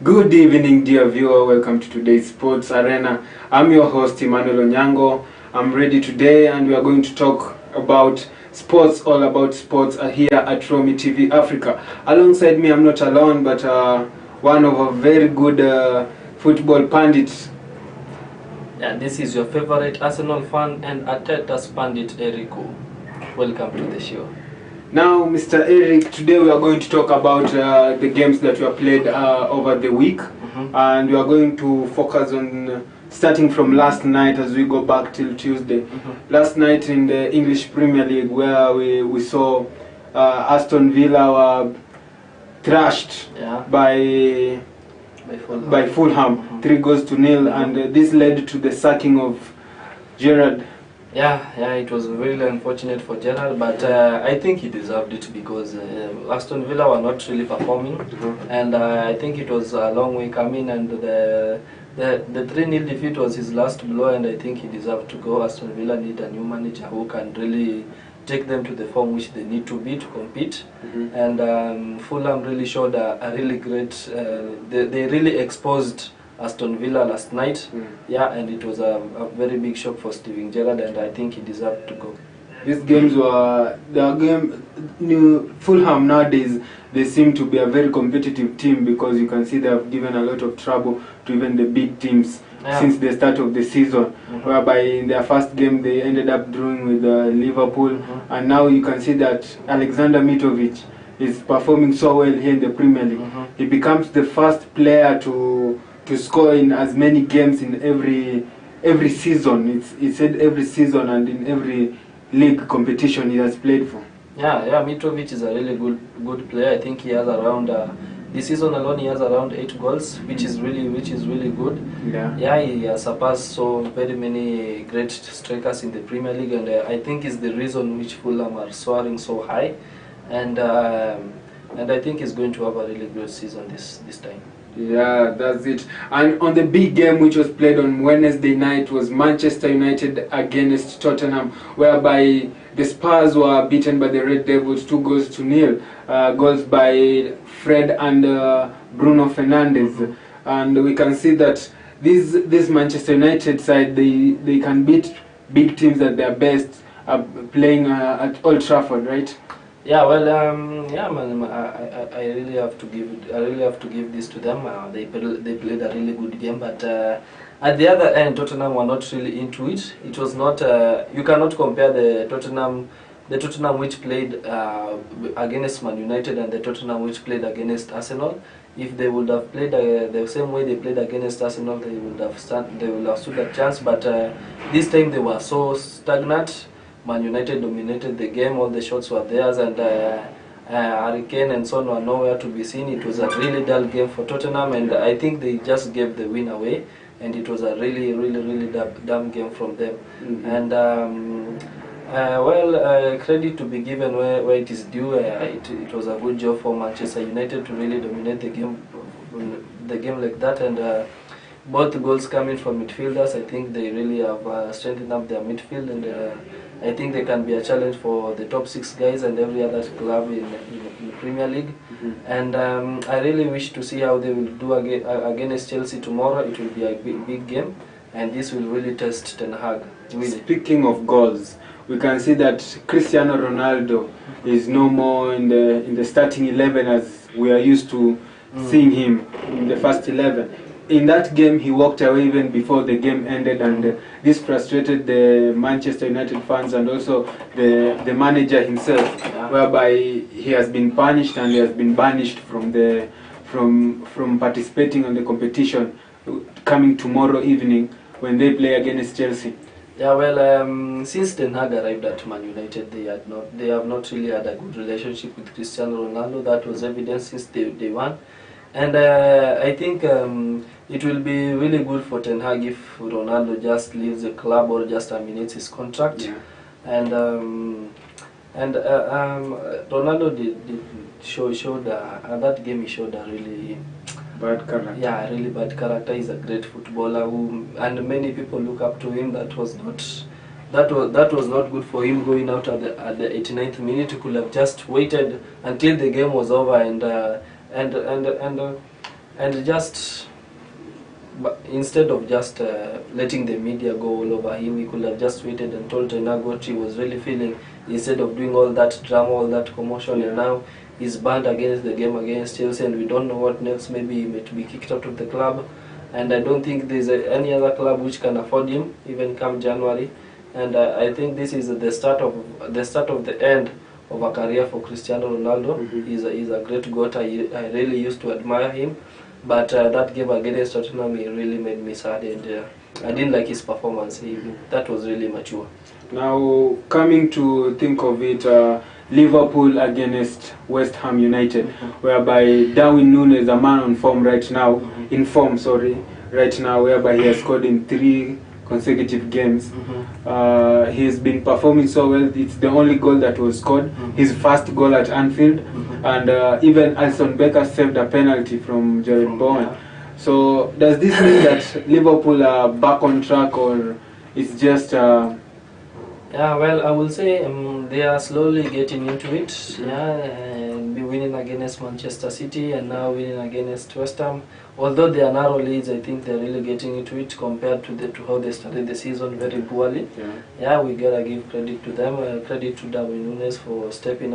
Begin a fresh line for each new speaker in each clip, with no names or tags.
Good evening, dear viewer. Welcome to today's Sports Arena. I'm your host, Emmanuel Onyango. I'm ready today, and we are going to talk about sports, all about sports here at Romy TV Africa. Alongside me, I'm not alone, but one of our very good football pundits.
Yeah, this is your favorite Arsenal fan and Arteta's pundit, Erico. Welcome to the show.
Now, Mr. Eric, today we are going to talk about the games that were played over the week, and we are going to focus on starting from last night as we go back till Tuesday. Last night in the English Premier League, where we saw Aston Villa were thrashed by Fulham, 3-0, and this led to the sacking of Gerrard.
Yeah, it was really unfortunate for Gerrard, but I think he deserved it because Aston Villa were not really performing, and I think it was a long way coming, and the 3-0 defeat was his last blow, and I think he deserved to go. Aston Villa need a new manager who can really take them to the form which they need to be to compete, and Fulham really showed a really great, they really exposed Aston Villa last night, and it was a very big shock for Steven Gerrard, and I think he deserved to go.
These games were Fulham nowadays. They seem to be a very competitive team because you can see they have given a lot of trouble to even the big teams since the start of the season. Whereby in their first game they ended up drawing with Liverpool, and now you can see that Alexander Mitrovic is performing so well here in the Premier League. He becomes the first player to score in as many games in every season. It's said every season and in every league competition he has played for.
Yeah, Mitrovic is a really good player. I think he has around this season alone he has around 8 goals, which is really good. Yeah, he has surpassed so very many great strikers in the Premier League, and I think is the reason which Fulham are soaring so high, and I think he's going to have a really good season this time.
Yeah, that's it. And on the big game which was played on Wednesday night was Manchester United against Tottenham, whereby the Spurs were beaten by the Red Devils 2-0. Goals by Fred and Bruno Fernandes. And we can see that this Manchester United side, they can beat big teams at their best, playing at Old Trafford, right?
Yeah, well, I really have to give this to them. They played a really good game, but at the other end, Tottenham were not really into it. It was not. You cannot compare the Tottenham which played against Man United and the Tottenham which played against Arsenal. If they would have played the same way they played against Arsenal, they would have stood a chance. But this time they were so stagnant. Man United dominated the game, all the shots were theirs, and Harry Kane and Son were nowhere to be seen. It was a really dull game for Tottenham, and I think they just gave the win away, and it was a really dumb game from them. And credit to be given where it is due. It was a good job for Manchester United to really dominate the game like that, and both goals coming from midfielders. I think they really have strengthened up their midfield, and I think they can be a challenge for the top 6 guys and every other club in the Premier League. And I really wish to see how they will do against Chelsea tomorrow. It will be a big game, and this will really test Ten Hag. Really.
Speaking of goals, we can see that Cristiano Ronaldo is no more in the starting 11 as we are used to seeing him in the first 11. In that game, he walked away even before the game ended, and this frustrated the Manchester United fans and also the manager himself, whereby he has been punished and he has been banished from participating in the competition coming tomorrow evening when they play against Chelsea.
Yeah, well, since Ten Hag arrived at Man United, they have not really had a good relationship with Cristiano Ronaldo. That was evident since day one. And I think it will be really good for Ten Hag if Ronaldo just leaves the club or just terminates his contract. And Ronaldo showed that game. He showed a really
bad character.
Yeah, really bad character. He's a great footballer and many people look up to him. That was not good for him going out at the 89th minute. He could have just waited until the game was over and and just. But instead of just letting the media go all over him, he could have just waited and told Tenago what he was really feeling, instead of doing all that drama, all that commotion. And now he's banned against the game against Chelsea, and we don't know what next. Maybe he may be kicked out of the club, and I don't think there's any other club which can afford him even come January. And I think this is the start of the end of a career for Cristiano Ronaldo. He's a great goat. I really used to admire him. But that game against Tottenham, he really made me sad, and I didn't like his performance. That was really mature.
Now, coming to think of it, Liverpool against West Ham United, whereby Darwin Núñez, a man on form right now, right now, whereby he has scored in 3 consecutive games. He's been performing so well. It's the only goal that was scored, his first goal at Anfield, and even Alisson Becker saved a penalty from Jared Bowen. So does this mean that Liverpool are back on track, or it's just
yeah, well, I will say they are slowly getting into it. Be winning against Manchester City and now winning against West Ham. Although they are narrow leads, I think they're really getting into it compared to how they started the season very poorly. Yeah, we gotta give credit to them. Credit to Darwin Núñez for stepping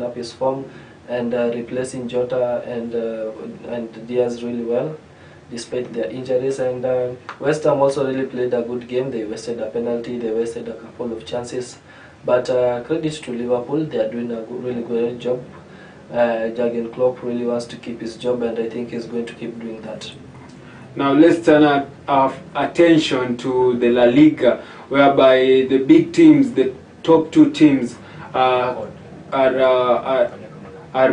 up his form and replacing Jota and Diaz really well, despite their injuries. And West Ham also really played a good game. They wasted a penalty, they wasted a couple of chances. But credit to Liverpool, they are doing a really great job. Jurgen Klopp really wants to keep his job, and I think he's going to keep doing that.
Now let's turn our attention to the La Liga, whereby the big teams, the top 2 teams, have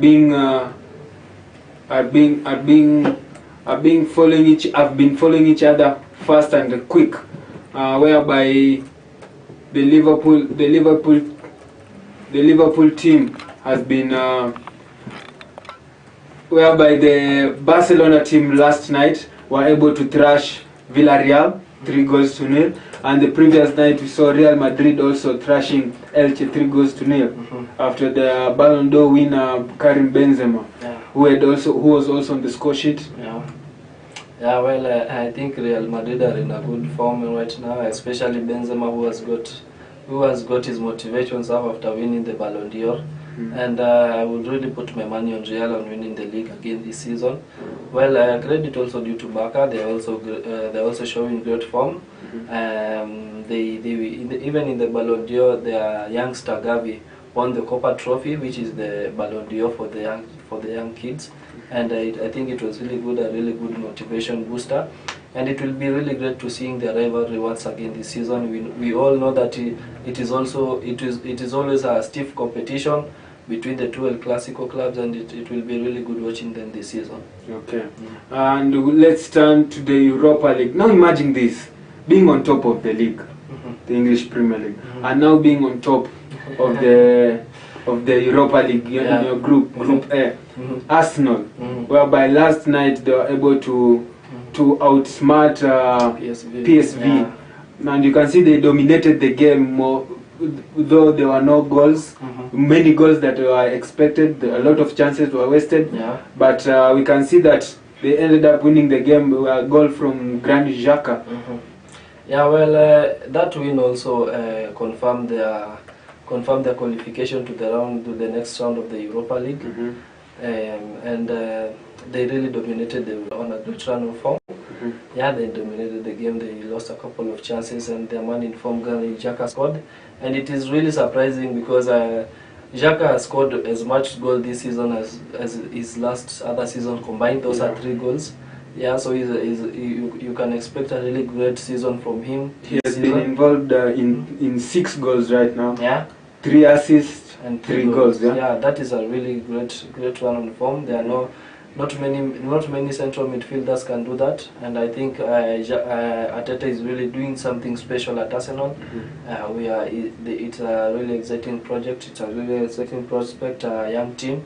been following each other fast and quick, whereby the Liverpool team has been whereby the Barcelona team last night were able to thrash Villarreal 3-0, and the previous night we saw Real Madrid also thrashing Elche 3-0 after the Ballon d'Or winner Karim Benzema, who was also on the score sheet.
Yeah, well, I think Real Madrid are in a good form right now, especially Benzema, who has got his motivations up after winning the Ballon d'Or. And I would really put my money on Real on winning the league again this season. Well, credit also due to Barca. They're also showing great form. Even in the Ballon d'Or, their youngster Gavi won the Copa Trophy, which is the Ballon d'Or for the young kids. And I think it was really good, a really good motivation booster. And it will be really great to seeing the rivalry once again this season. We all know that it is always a stiff competition between the 2 El Clasico clubs, and it will be really good watching them this season.
Okay. And let's turn to the Europa League. Now imagine this, being on top of the league, the English Premier League, and now being on top of the Europa League in your group A, Arsenal, whereby last night they were able to outsmart PSV. And you can see they dominated the game more, though there were no goals, many goals that were expected, a lot of chances were wasted, but we can see that they ended up winning the game with a goal from Granit Xhaka.
Yeah, well, that win also confirmed their qualification to the next round of the Europa League, and they really dominated. They were on a great run of form. Yeah, they dominated the game. They lost a couple of chances, and their man in form, Granit Xhaka, scored. And it is really surprising because Xhaka has scored as much goal this season as his other season combined. Those are 3 goals. Yeah, so you can expect a really great season from him.
He has been involved in 6 goals right now.
Yeah,
3 assists and 3 goals.
Yeah, that is a really great run on form. There are not many central midfielders can do that, and I think Arteta is really doing something special at Arsenal. It's a really exciting project. It's a really exciting prospect. A young team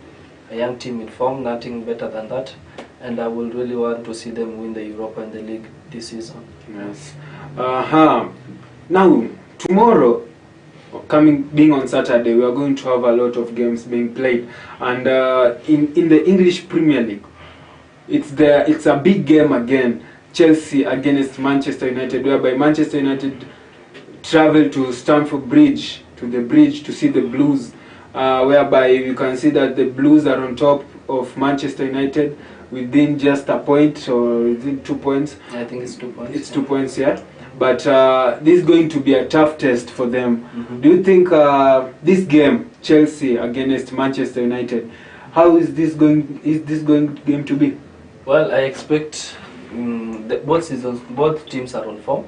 in form. Nothing better than that. And I will really want to see them win the Europa and the league this season.
Yes. Now tomorrow, being on Saturday, we are going to have a lot of games being played, and in the English Premier League, it's a big game again. Chelsea against Manchester United, whereby Manchester United travel to Stamford Bridge, to the bridge, to see the Blues, whereby you can see that the Blues are on top of Manchester United within just a point, or within 2 points.
I think it's 2 points.
It's 2 points, yeah. But this is going to be a tough test for them. Do you think this game, Chelsea against Manchester United, how is this going game to be?
Well, I expect both teams are on form.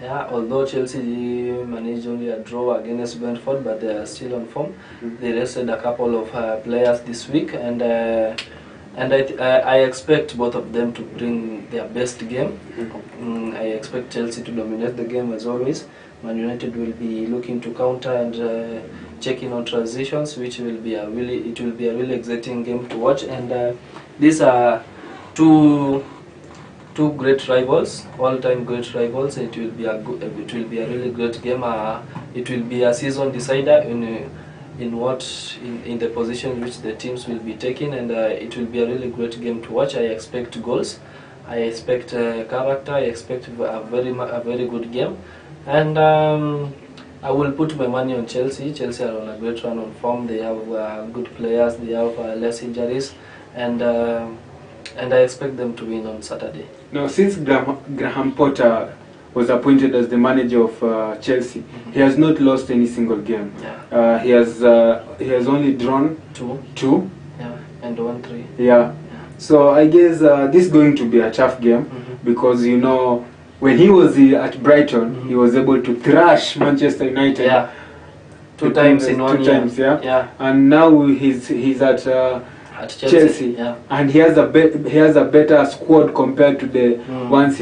Yeah, although Chelsea managed only a draw against Brentford, but they are still on form. They rested a couple of players this week, and I expect both of them to bring their best game. I expect Chelsea to dominate the game as always. Man United will be looking to counter and checking on transitions, which will be a really exciting game to watch. And these are two great rivals, all-time great rivals. It will be a really great game. It will be a season decider in the position which the teams will be taking, and it will be a really great game to watch. I expect goals, I expect character, I expect a very good game, and I will put my money on Chelsea. Chelsea are on a great run on form. They have good players, they have less injuries, and I expect them to win on Saturday.
Now, since Graham Potter was appointed as the manager of Chelsea, he has not lost any single game.
Yeah.
He has only drawn two.
Yeah, and won 3.
Yeah. So I guess this is going to be a tough game, because you know when he was at Brighton, he was able to thrash Manchester United.
Yeah. Two times in 1 year.
Yeah. And now he's at Chelsea.
Yeah.
And he has a better squad compared to the ones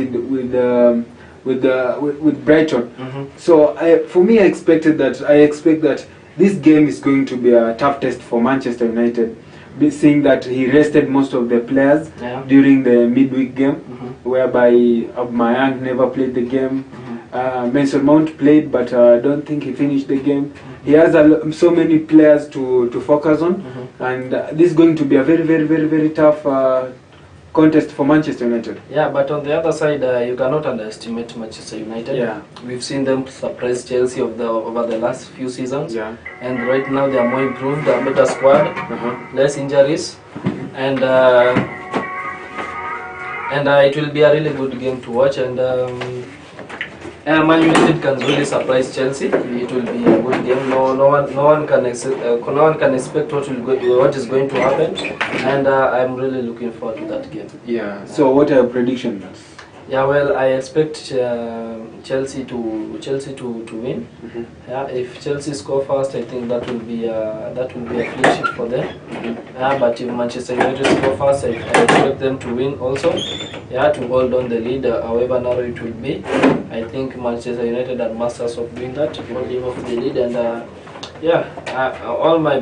with Brighton. So for me, I expect that this game is going to be a tough test for Manchester United, seeing that he rested most of the players during the midweek game, whereby Aubameyang never played the game. Mason Mount played, but I don't think he finished the game. He has so many players to focus on, and this is going to be a very tough contest for Manchester United.
Yeah, but on the other side, you cannot underestimate Manchester United.
Yeah.
We've seen them surprise Chelsea over the last few seasons.
Yeah.
And right now they are more improved, they are better squad, less injuries, and it will be a really good game to watch. And Man United can really surprise Chelsea. It will be a good game. No one can expect what is going to happen, and I'm really looking forward to that game.
Yeah. So what are your predictions?
Yeah, well, I expect Chelsea to win. Yeah, if Chelsea score first, I think that will be a clean sheet for them. But if Manchester United score first, I expect them to win also. Yeah, to hold on the lead, however narrow it will be. I think Manchester United are masters of doing that, holding off the lead, and all my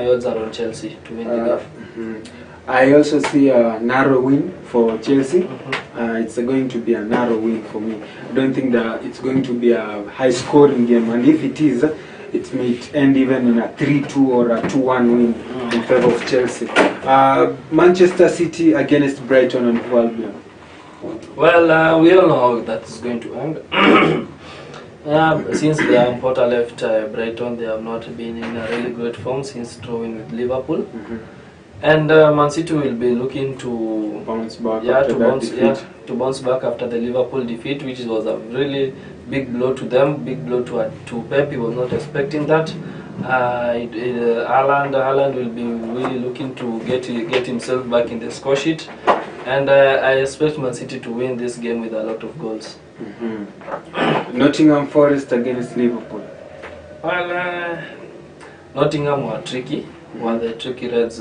odds are on Chelsea to win the game.
I also see a narrow win for Chelsea. It's going to be a narrow win for me. I don't think that it's going to be a high-scoring game, and if it is, it may end even in a 3-2 or a 2-1 win in favor of Chelsea. Manchester City against Brighton and Hove Albion.
Well, we all know how that's going to end. Since Graham Potter left Brighton, they have not been in a really great form since drawing with Liverpool. And Man City will be looking to
bounce back
to bounce back after the Liverpool defeat, which was a really big blow to them, big blow to Pep. He was not expecting that. Haaland will be really looking to get himself back in the score sheet, and I expect Man City to win this game with a lot of goals.
Nottingham Forest against Liverpool.
Well, Nottingham were tricky. Were the tricky Reds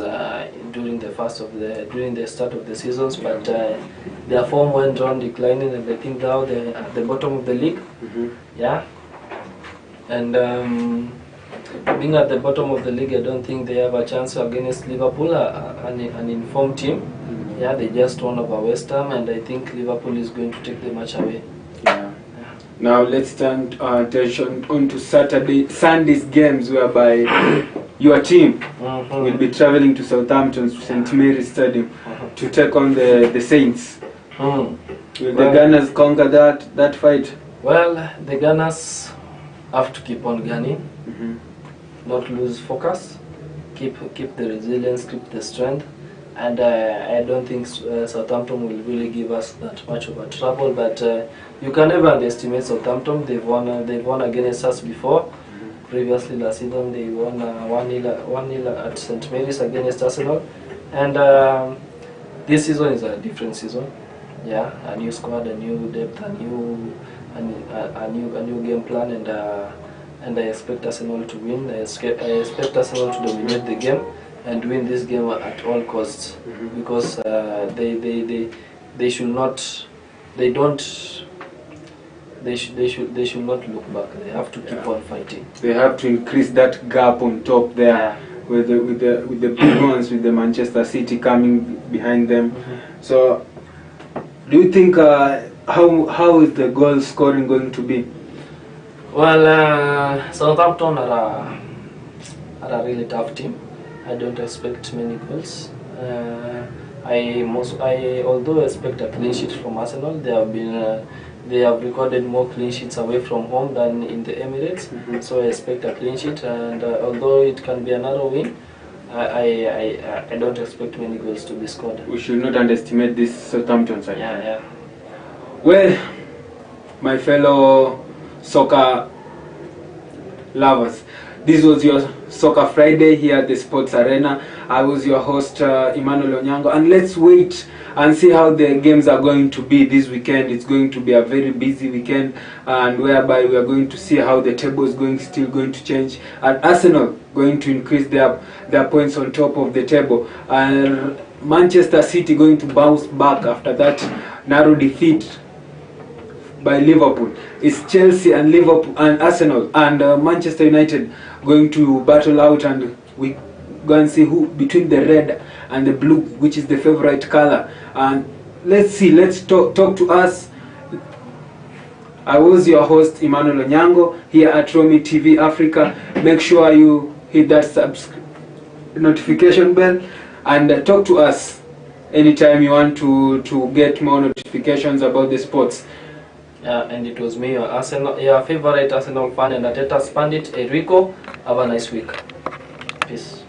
during the start of the seasons, but their form went on declining, and I think now they're at the bottom of the league. Yeah, and being at the bottom of the league, I don't think they have a chance against Liverpool, an informed team. Yeah, they just won over West Ham, and I think Liverpool is going to take the match away.
Yeah. Now let's turn attention onto Sunday's games, whereby your team will be traveling to Southampton's St. Mary's Stadium to take on the Saints.
Mm.
Will the Gunners conquer that fight?
Well, the Gunners have to keep on gunning, not lose focus, keep the resilience, keep the strength, and I don't think Southampton will really give us that much of a trouble. But you can never underestimate Southampton. They've won against us before. Previously last season they won 1-0 at St. Mary's against Arsenal, and this season is a different season. Yeah, a new squad, a new depth, a new game plan, and I expect Arsenal to win. I expect Arsenal to dominate the game and win this game at all costs, because they should not look back. They have to keep on fighting. They
have to increase that gap on top there, with the big ones, with the Manchester City coming behind them. So, do you think how is the goal scoring going to be?
Well, Southampton are a really tough team. I don't expect many goals. I although expect a clean sheet from Arsenal. They have recorded more clean sheets away from home than in the Emirates. So I expect a clean sheet, and although it can be a narrow win, I don't expect many goals to be scored.
We should not underestimate this Southampton side.
Yeah.
Well, my fellow soccer lovers, this was your Soccer Friday here at the Sports Arena. I was your host, Emmanuel Onyango, and let's wait and see how the games are going to be this weekend. It's going to be a very busy weekend, and whereby we are going to see how the table is still going to change, and Arsenal going to increase their points on top of the table, and Manchester City going to bounce back after that narrow defeat by Liverpool. It's Chelsea and Liverpool and Arsenal and Manchester United going to battle out, and we go and see who between the red and the blue, which is the favorite color. And let's talk to us. I was your host, Emmanuel Onyango, here at Romy TV Africa. Make sure you hit that notification bell, and talk to us anytime you want to get more notifications about the sports.
And it was me, your favorite Arsenal fan and Ateta's Pandit, Enrico. Have a nice week. Peace.